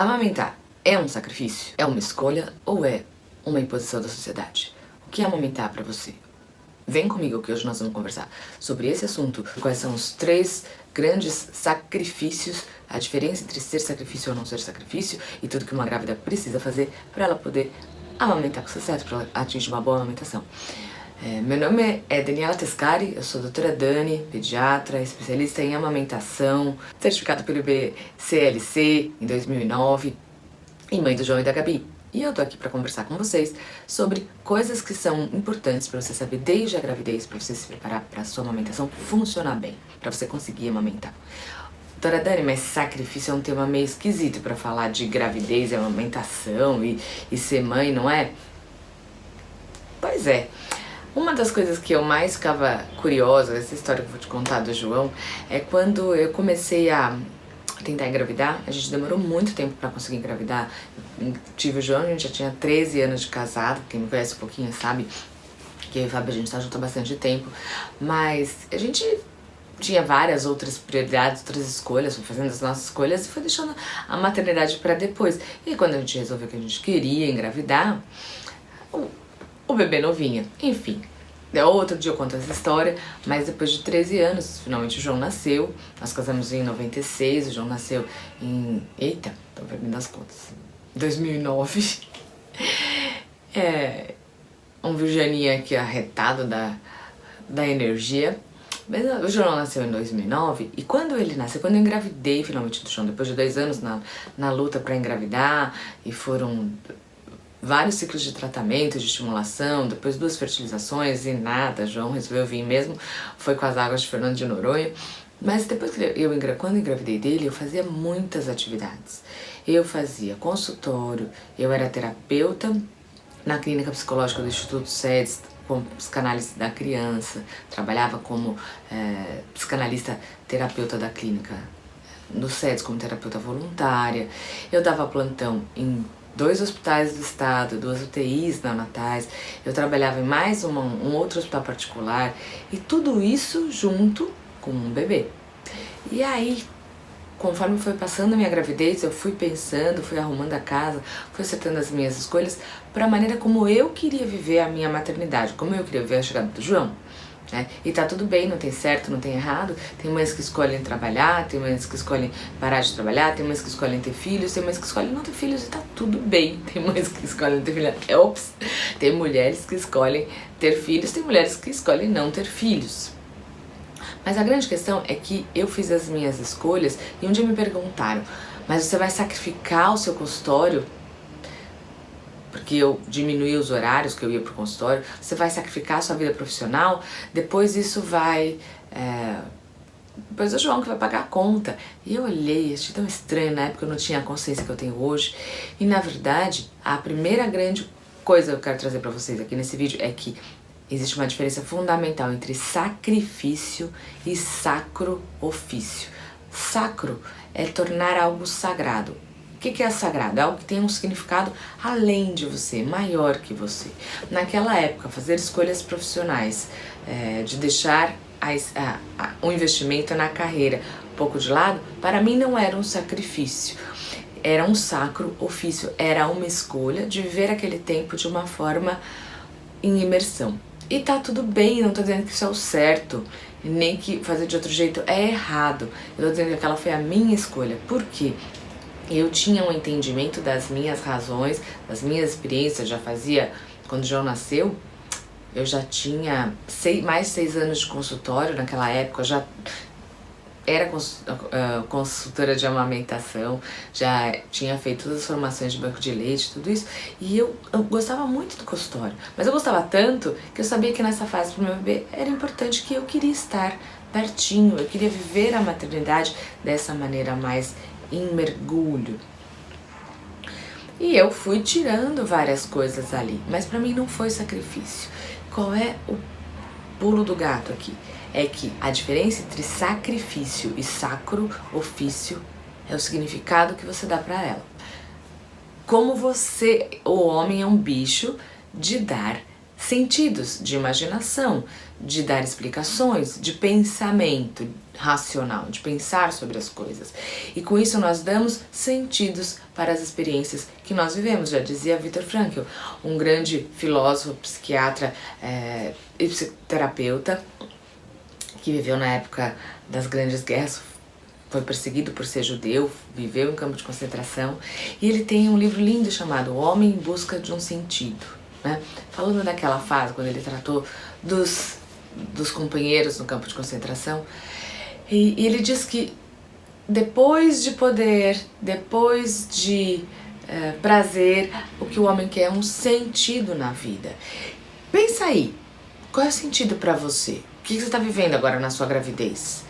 Amamentar é um sacrifício? É uma escolha ou é uma imposição da sociedade? O que é amamentar pra você? Vem comigo que hoje nós vamos conversar sobre esse assunto. Quais são os 3 grandes sacrifícios, a diferença entre ser sacrifício ou não ser sacrifício e tudo que uma grávida precisa fazer para ela poder amamentar com sucesso, para ela atingir uma boa amamentação. Meu nome é Daniela Tescari, eu sou doutora Dani, pediatra, especialista em amamentação, certificado pelo IBCLC em 2009 e mãe do João e da Gabi. E eu tô aqui para conversar com vocês sobre coisas que são importantes para você saber desde a gravidez, para você se preparar para a sua amamentação funcionar bem, para você conseguir amamentar. Doutora Dani, mas sacrifício é um tema meio esquisito para falar de gravidez e amamentação e ser mãe, não é? Pois é. Uma das coisas que eu mais ficava curiosa, essa história que eu vou te contar do João, é quando eu comecei a tentar engravidar. A gente demorou muito tempo pra conseguir engravidar. Eu tive o João, a gente já tinha 13 anos de casado, quem me conhece um pouquinho sabe que eu e o Fábio a gente tá junto há bastante tempo, mas a gente tinha várias outras prioridades, outras escolhas, foi fazendo as nossas escolhas e foi deixando a maternidade pra depois. E quando a gente resolveu que a gente queria engravidar, o bebê não vinha. Enfim, outro dia eu conto essa história, mas depois de 13 anos, finalmente o João nasceu. Nós casamos em 96, o João nasceu em... Eita, tô perdendo as contas. 2009. Um virgianinha aqui arretado da energia. Mas o João nasceu em 2009 e quando ele nasceu, quando eu engravidei finalmente do João, depois de 2 anos na luta pra engravidar, e foram vários ciclos de tratamento, de estimulação, depois 2 fertilizações e nada, João resolveu vir mesmo, foi com as águas de Fernando de Noronha. Mas depois que quando eu engravidei dele, eu fazia muitas atividades. Eu fazia consultório, eu era terapeuta na clínica psicológica do Instituto SEDES, como psicanálise da criança, trabalhava como psicanalista terapeuta da clínica no SEDES como terapeuta voluntária, eu dava plantão em 2 hospitais do estado, 2 UTIs neonatais, eu trabalhava em mais um outro hospital particular e tudo isso junto com um bebê. E aí, conforme foi passando a minha gravidez, eu fui pensando, fui arrumando a casa, fui acertando as minhas escolhas para a maneira como eu queria viver a minha maternidade, como eu queria viver a chegada do João. E tá tudo bem, não tem certo, não tem errado. Tem mães que escolhem trabalhar, tem mães que escolhem parar de trabalhar, tem mães que escolhem ter filhos, tem mães que escolhem não ter filhos e tá tudo bem. Tem mães que escolhem ter filhos, tem mulheres que escolhem ter filhos, tem mulheres que escolhem não ter filhos. Mas a grande questão é que eu fiz as minhas escolhas e um dia me perguntaram, mas você vai sacrificar o seu consultório? Porque eu diminuí os horários que eu ia pro consultório, você vai sacrificar a sua vida profissional, depois isso vai... Depois é o João que vai pagar a conta. E eu olhei, achei tão estranho, na época eu não tinha a consciência que eu tenho hoje. E na verdade, a primeira grande coisa que eu quero trazer pra vocês aqui nesse vídeo é que existe uma diferença fundamental entre sacrifício e sacro ofício. Sacro é tornar algo sagrado. O que é sagrado? É algo que tem um significado além de você, maior que você. Naquela época, fazer escolhas profissionais, de deixar um investimento na carreira um pouco de lado, para mim não era um sacrifício. Era um sacro ofício, era uma escolha de viver aquele tempo de uma forma em imersão. E tá tudo bem, não tô dizendo que isso é o certo, nem que fazer de outro jeito é errado. Eu tô dizendo que aquela foi a minha escolha. Por quê? Eu tinha um entendimento das minhas razões, das minhas experiências, já fazia, quando o João nasceu, eu já tinha mais de 6 anos de consultório naquela época, eu já era consultora de amamentação, já tinha feito todas as formações de banco de leite, tudo isso, e eu gostava muito do consultório, mas eu gostava tanto que eu sabia que nessa fase pro meu bebê era importante, que eu queria estar pertinho, eu queria viver a maternidade dessa maneira mais em mergulho. E eu fui tirando várias coisas ali, mas pra mim não foi sacrifício. Qual é o pulo do gato aqui? É que a diferença entre sacrifício e sacro ofício é o significado que você dá pra ela. Como o homem é um bicho de dar sentidos, de imaginação, de dar explicações, de pensamento racional, de pensar sobre as coisas. E com isso nós damos sentidos para as experiências que nós vivemos, já dizia Viktor Frankl, um grande filósofo, psiquiatra e psicoterapeuta que viveu na época das grandes guerras, foi perseguido por ser judeu, viveu em campo de concentração, e ele tem um livro lindo chamado O Homem em Busca de um Sentido, né? Falando daquela fase, quando ele tratou dos companheiros no campo de concentração, e ele diz que depois de poder, depois de prazer, o que o homem quer é um sentido na vida. Pensa aí, qual é o sentido para você? O que você está vivendo agora na sua gravidez?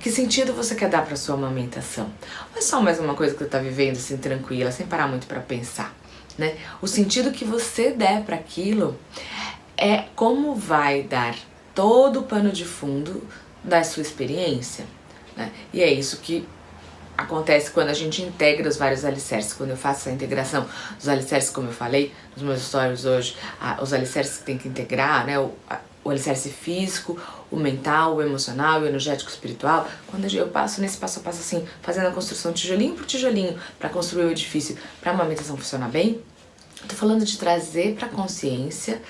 Que sentido você quer dar para sua amamentação? Ou é só mais uma coisa que você está vivendo assim tranquila, sem parar muito para pensar, né? O sentido que você der para aquilo é como vai dar todo o pano de fundo da sua experiência, né? E é isso que acontece quando a gente integra os vários alicerces. Quando eu faço essa integração dos alicerces, como eu falei nos meus stories hoje, os alicerces que tem que integrar, né? O alicerce físico, o mental, o emocional, o energético, o espiritual. Quando eu passo nesse passo a passo assim, fazendo a construção tijolinho por tijolinho para construir o edifício, para a amamentação funcionar bem, eu tô falando de trazer para a consciência,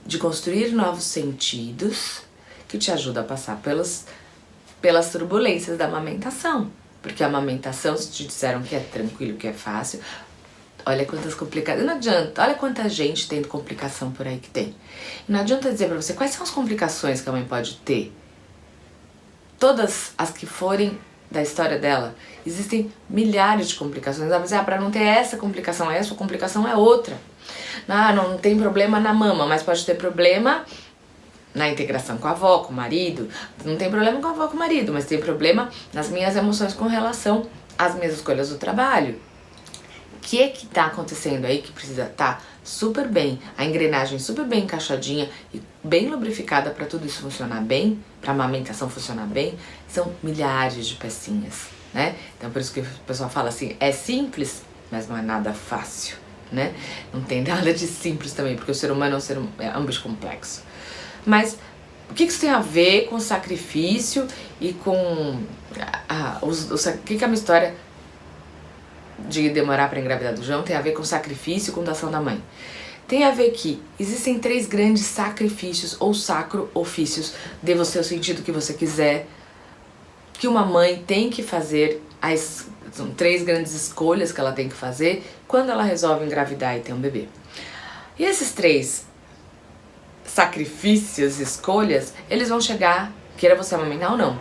de construir novos sentidos que te ajudam a passar pelas turbulências da amamentação. Porque a amamentação, se te disseram que é tranquilo, que é fácil, olha quantas complicações. Não adianta, olha quanta gente tem complicação por aí que tem. Não adianta dizer pra você quais são as complicações que a mãe pode ter. Todas as que forem da história dela, existem milhares de complicações. Ela vai dizer, pra não ter essa complicação é outra. Não tem problema na mama, mas pode ter problema na integração com a avó, com o marido. Não tem problema com a avó, com o marido, mas tem problema nas minhas emoções com relação às minhas escolhas do trabalho. O que é que tá acontecendo aí que precisa estar super bem, a engrenagem super bem encaixadinha e bem lubrificada para tudo isso funcionar bem, para a amamentação funcionar bem? São milhares de pecinhas, né? Então por isso que o pessoal fala assim, é simples, mas não é nada fácil, né? Não tem nada de simples também, porque o ser humano é um bicho complexo. Mas o que isso tem a ver com sacrifício e com o que a minha história de demorar para engravidar do João tem a ver com sacrifício e com doação da mãe? Tem a ver que existem 3 grandes sacrifícios ou sacro-ofícios, dê você o sentido que você quiser, que uma mãe tem que fazer. São 3 grandes escolhas que ela tem que fazer quando ela resolve engravidar e ter um bebê. E esses 3 sacrifícios, escolhas, eles vão chegar, queira você amamentar ou não,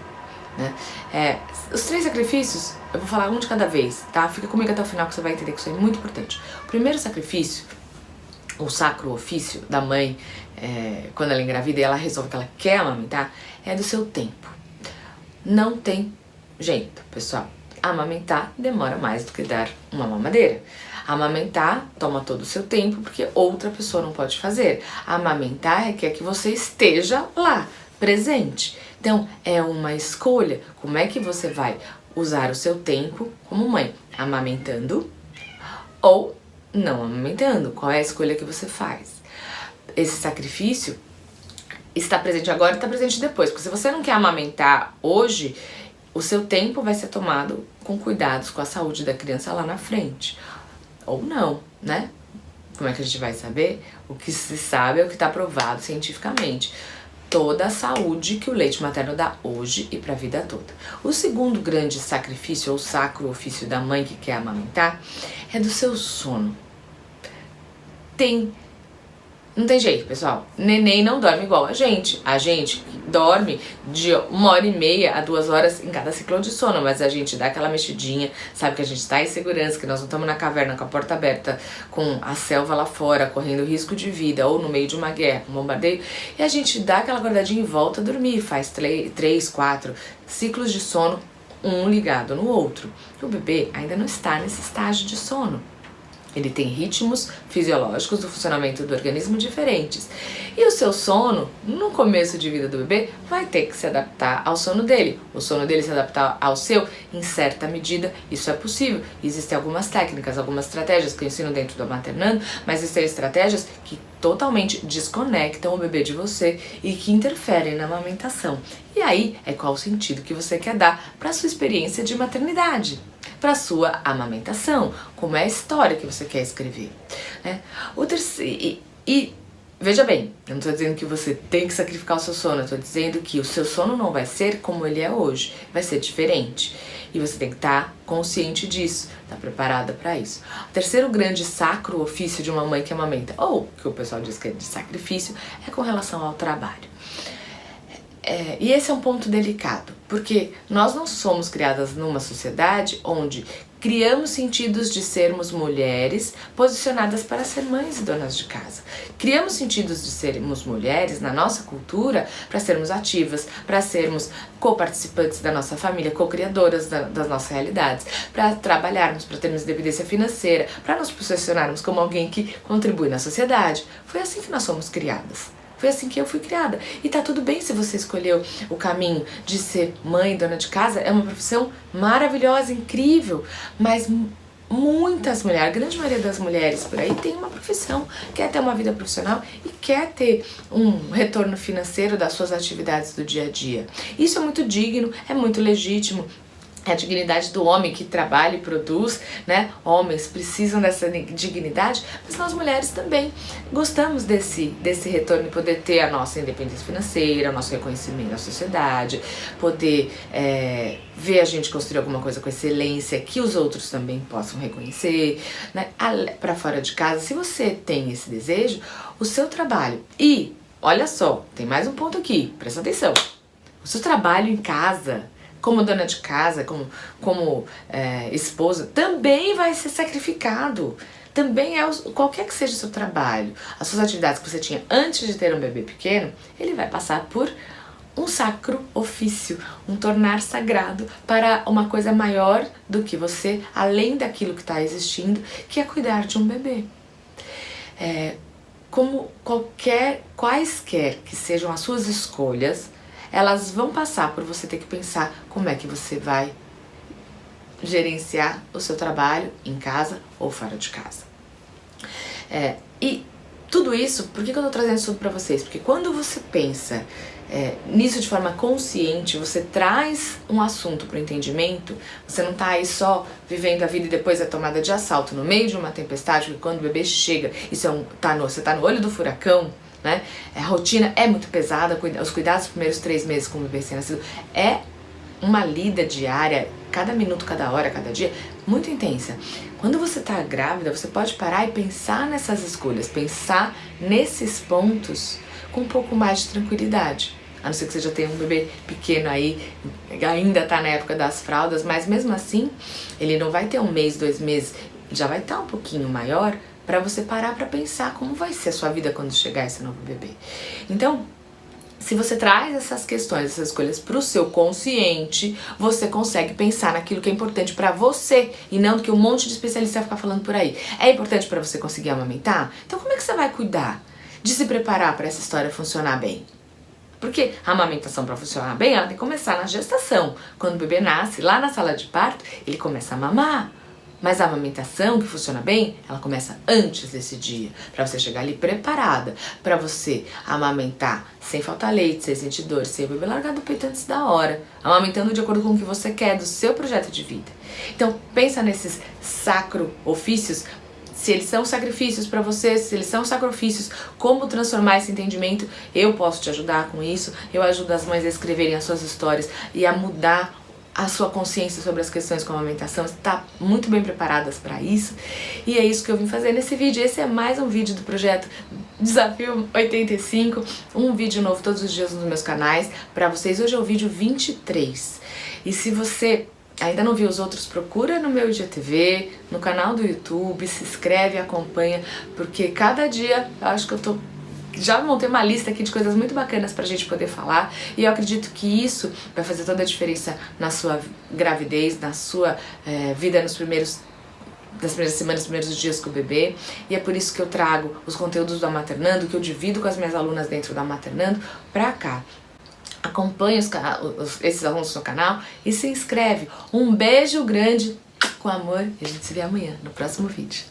né? Os 3 sacrifícios, eu vou falar um de cada vez, tá? Fica comigo até o final que você vai entender que isso é muito importante. O primeiro sacrifício, o sacro ofício da mãe, quando ela engravida e ela resolve que ela quer amamentar, é do seu tempo. Não tem jeito, pessoal. Amamentar demora mais do que dar uma mamadeira. Amamentar toma todo o seu tempo porque outra pessoa não pode fazer. Amamentar requer que você esteja lá, presente. Então, é uma escolha. Como é que você vai usar o seu tempo como mãe? Amamentando ou não amamentando? Qual é a escolha que você faz? Esse sacrifício está presente agora e está presente depois. Porque se você não quer amamentar hoje, o seu tempo vai ser tomado com cuidados com a saúde da criança lá na frente. Ou não, né? Como é que a gente vai saber? O que se sabe é o que está provado cientificamente. Toda a saúde que o leite materno dá hoje e para a vida toda. O segundo grande sacrifício ou sacro ofício da mãe que quer amamentar é do seu sono. Não tem jeito, pessoal. Neném não dorme igual a gente. A gente dorme de 1h30 a 2 horas em cada ciclo de sono, mas a gente dá aquela mexidinha, sabe que a gente tá em segurança, que nós não estamos na caverna com a porta aberta, com a selva lá fora, correndo risco de vida, ou no meio de uma guerra, um bombardeio, e a gente dá aquela acordadinha e volta a dormir, faz 3, 4 ciclos de sono, um ligado no outro. O bebê ainda não está nesse estágio de sono. Ele tem ritmos fisiológicos do funcionamento do organismo diferentes. E o seu sono, no começo de vida do bebê, vai ter que se adaptar ao sono dele. O sono dele se adaptar ao seu, em certa medida, isso é possível. Existem algumas técnicas, algumas estratégias que eu ensino dentro do Maternando, mas existem estratégias que totalmente desconectam o bebê de você e que interferem na amamentação. E aí é qual o sentido que você quer dar para a sua experiência de maternidade, para a sua amamentação, como é a história que você quer escrever, né? E veja bem, eu não estou dizendo que você tem que sacrificar o seu sono, eu estou dizendo que o seu sono não vai ser como ele é hoje, vai ser diferente. E você tem que estar consciente disso, estar preparada para isso. O terceiro grande sacro ofício de uma mãe que amamenta, ou que o pessoal diz que é de sacrifício, é com relação ao trabalho. E esse é um ponto delicado, porque nós não somos criadas numa sociedade onde criamos sentidos de sermos mulheres posicionadas para ser mães e donas de casa. Criamos sentidos de sermos mulheres na nossa cultura para sermos ativas, para sermos co-participantes da nossa família, co-criadoras das nossas realidades, para trabalharmos, para termos independência financeira, para nos posicionarmos como alguém que contribui na sociedade. Foi assim que nós somos criadas. Foi assim que eu fui criada. E tá tudo bem se você escolheu o caminho de ser mãe, dona de casa. É uma profissão maravilhosa, incrível. Mas muitas mulheres, a grande maioria das mulheres por aí tem uma profissão, quer ter uma vida profissional e quer ter um retorno financeiro das suas atividades do dia a dia. Isso é muito digno, é muito legítimo. É a dignidade do homem que trabalha e produz, né? Homens precisam dessa dignidade, mas nós mulheres também gostamos desse retorno e poder ter a nossa independência financeira, o nosso reconhecimento na sociedade, poder ver a gente construir alguma coisa com excelência, que os outros também possam reconhecer, né? Para fora de casa, se você tem esse desejo, o seu trabalho. E, olha só, tem mais um ponto aqui, presta atenção. O seu trabalho em casa, como dona de casa, como esposa, também vai ser sacrificado. Também qualquer que seja o seu trabalho, as suas atividades que você tinha antes de ter um bebê pequeno, ele vai passar por um sacro ofício, um tornar sagrado para uma coisa maior do que você, além daquilo que está existindo, que é cuidar de um bebê. Como quaisquer que sejam as suas escolhas, elas vão passar por você ter que pensar como é que você vai gerenciar o seu trabalho em casa ou fora de casa. E tudo isso, por que eu tô trazendo isso tudo pra vocês? Porque quando você pensa nisso de forma consciente, você traz um assunto pro entendimento, você não tá aí só vivendo a vida e depois é tomada de assalto no meio de uma tempestade, porque quando o bebê chega, você tá no olho do furacão, né? A rotina é muito pesada, os cuidados dos primeiros 3 meses com o bebê recém-nascido é uma lida diária, cada minuto, cada hora, cada dia, muito intensa. Quando você tá grávida, você pode parar e pensar nessas escolhas, pensar nesses pontos com um pouco mais de tranquilidade. A não ser que você já tenha um bebê pequeno aí, ainda tá na época das fraldas, mas mesmo assim, ele não vai ter 1 mês, 2 meses, já vai estar um pouquinho maior, para você parar para pensar como vai ser a sua vida quando chegar esse novo bebê. Então, se você traz essas questões, essas escolhas para o seu consciente, você consegue pensar naquilo que é importante para você e não do que um monte de especialista vai ficar falando por aí. É importante para você conseguir amamentar? Então como é que você vai cuidar de se preparar para essa história funcionar bem? Porque a amamentação, para funcionar bem, ela tem que começar na gestação. Quando o bebê nasce, lá na sala de parto, ele começa a mamar. Mas a amamentação que funciona bem, ela começa antes desse dia, para você chegar ali preparada, para você amamentar sem faltar leite, sem sentir dor, sem o bebê largar do peito antes da hora, amamentando de acordo com o que você quer do seu projeto de vida. Então pensa nesses sacro ofícios, se eles são sacrifícios para você, se eles são sacrifícios, como transformar esse entendimento. Eu posso te ajudar com isso, eu ajudo as mães a escreverem as suas histórias e a mudar a sua consciência sobre as questões com a amamentação, está muito bem preparadas para isso. E é isso que eu vim fazer nesse vídeo. Esse é mais um vídeo do projeto Desafio 85, um vídeo novo todos os dias nos meus canais para vocês. Hoje é o vídeo 23. E se você ainda não viu os outros, procura no meu IGTV, no canal do YouTube, se inscreve, acompanha, porque cada dia eu acho que eu já montei uma lista aqui de coisas muito bacanas pra gente poder falar, e eu acredito que isso vai fazer toda a diferença na sua gravidez, na sua vida nos primeiros das primeiras semanas, primeiros dias com o bebê, e é por isso que eu trago os conteúdos do Maternando, que eu divido com as minhas alunas dentro da Maternando, pra cá. Acompanhe esses alunos no canal e se inscreve. Um beijo grande, com amor, e a gente se vê amanhã, no próximo vídeo.